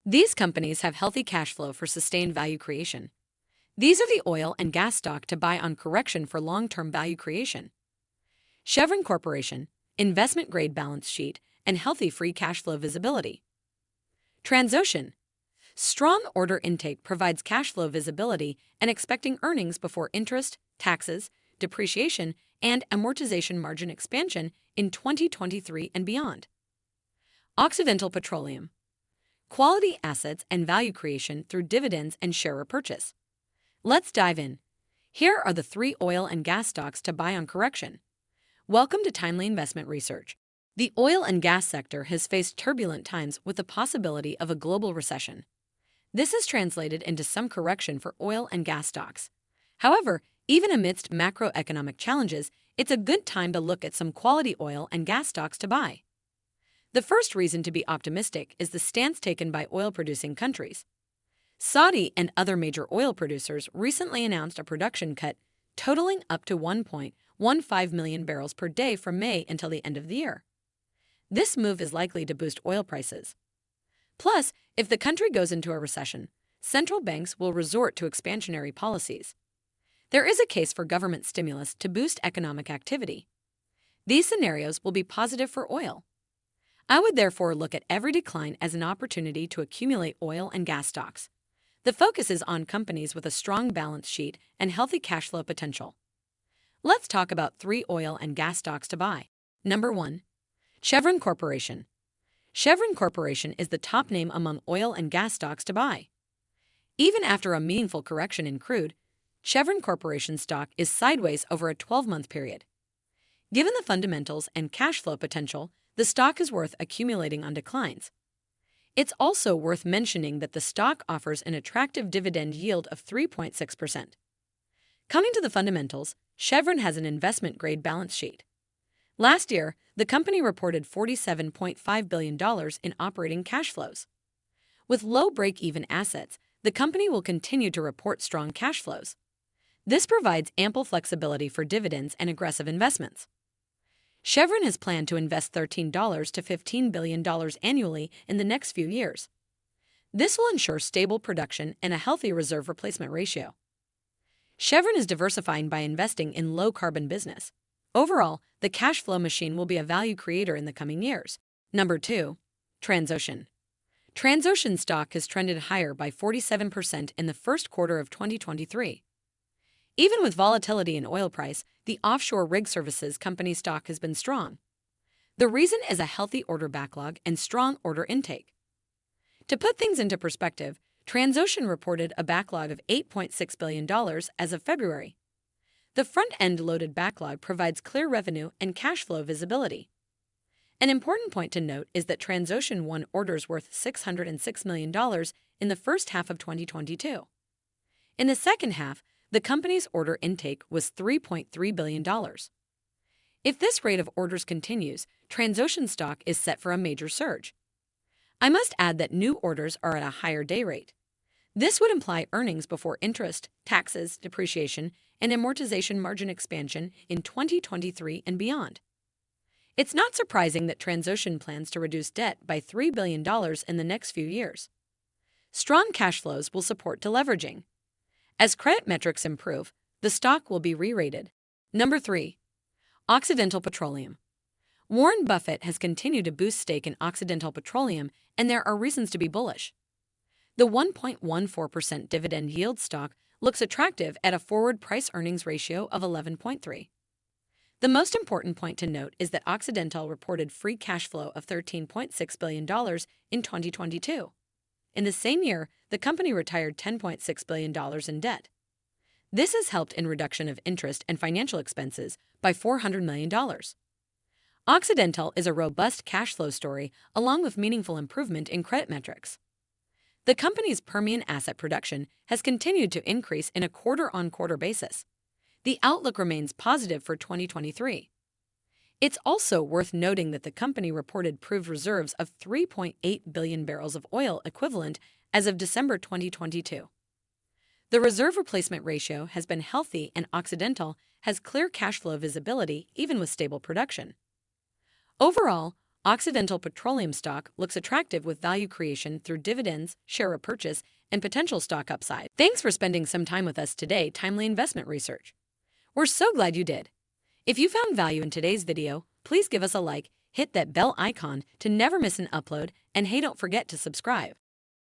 These companies have healthy cash flow for sustained value creation. These are the oil and gas stock to buy on correction for long-term value creation. Chevron Corporation, investment grade balance sheet, and healthy free cash flow visibility. Transocean, strong order intake provides cash flow visibility and expecting earnings before interest, taxes, depreciation, and amortization margin expansion in 2023 and beyond. Occidental Petroleum, quality assets and value creation through dividends and share repurchase. Let's dive in. Here are the 3 oil and gas stocks to buy on correction. Welcome to Timely Investment Research. The oil and gas sector has faced turbulent times with the possibility of a global recession. This has translated into some correction for oil and gas stocks. However, even amidst macroeconomic challenges, it's a good time to look at some quality oil and gas stocks to buy. The first reason to be optimistic is the stance taken by oil-producing countries. Saudi and other major oil producers recently announced a production cut totaling up to 1.15 million barrels per day from May until the end of the year. This move is likely to boost oil prices. Plus, if the country goes into a recession, central banks will resort to expansionary policies. There is a case for government stimulus to boost economic activity. These scenarios will be positive for oil. I would therefore look at every decline as an opportunity to accumulate oil and gas stocks. The focus is on companies with a strong balance sheet and healthy cash flow potential. Let's talk about 3 oil and gas stocks to buy. Number 1. Chevron Corporation. Chevron Corporation is the top name among oil and gas stocks to buy. Even after a meaningful correction in crude, Chevron Corporation stock is sideways over a 12-month period. Given the fundamentals and cash flow potential, the stock is worth accumulating on declines. It's also worth mentioning that the stock offers an attractive dividend yield of 3.6%. Coming to the fundamentals, Chevron has an investment-grade balance sheet. Last year, the company reported $47.5 billion in operating cash flows. With low break-even assets, the company will continue to report strong cash flows. This provides ample flexibility for dividends and aggressive investments. Chevron has planned to invest $13 to $15 billion annually in the next few years. This will ensure stable production and a healthy reserve replacement ratio. Chevron is diversifying by investing in low-carbon business. Overall, the cash flow machine will be a value creator in the coming years. Number 2. Transocean. Transocean stock has trended higher by 47% in the first quarter of 2023. Even with volatility in oil price, the offshore rig services company stock has been strong. The reason is a healthy order backlog and strong order intake. To put things into perspective, Transocean reported a backlog of $8.6 billion as of February. The front-end loaded backlog provides clear revenue and cash flow visibility. An important point to note is that Transocean won orders worth $606 million in the first half of 2022. In the second half, the company's order intake was $3.3 billion. If this rate of orders continues, Transocean stock is set for a major surge. I must add that new orders are at a higher day rate. This would imply earnings before interest, taxes, depreciation, and amortization margin expansion in 2023 and beyond. It's not surprising that Transocean plans to reduce debt by $3 billion in the next few years. Strong cash flows will support deleveraging. As credit metrics improve, the stock will be re-rated. Number 3. Occidental Petroleum. Warren Buffett has continued to boost stake in Occidental Petroleum, and there are reasons to be bullish. The 1.14% dividend yield stock looks attractive at a forward price-earnings ratio of 11.3. The most important point to note is that Occidental reported free cash flow of $13.6 billion in 2022. In the same year, the company retired $10.6 billion in debt. This has helped in reduction of interest and financial expenses by $400 million. Occidental is a robust cash flow story along with meaningful improvement in credit metrics. The company's Permian asset production has continued to increase in a quarter-on-quarter basis. The outlook remains positive for 2023. It's also worth noting that the company reported proved reserves of 3.8 billion barrels of oil equivalent as of December 2022. The reserve replacement ratio has been healthy and Occidental has clear cash flow visibility even with stable production. Overall, Occidental Petroleum stock looks attractive with value creation through dividends, share repurchase, and potential stock upside. Thanks for spending some time with us today, Timely Investment Research. We're so glad you did. If you found value in today's video, please give us a like, hit that bell icon to never miss an upload, and hey, don't forget to subscribe.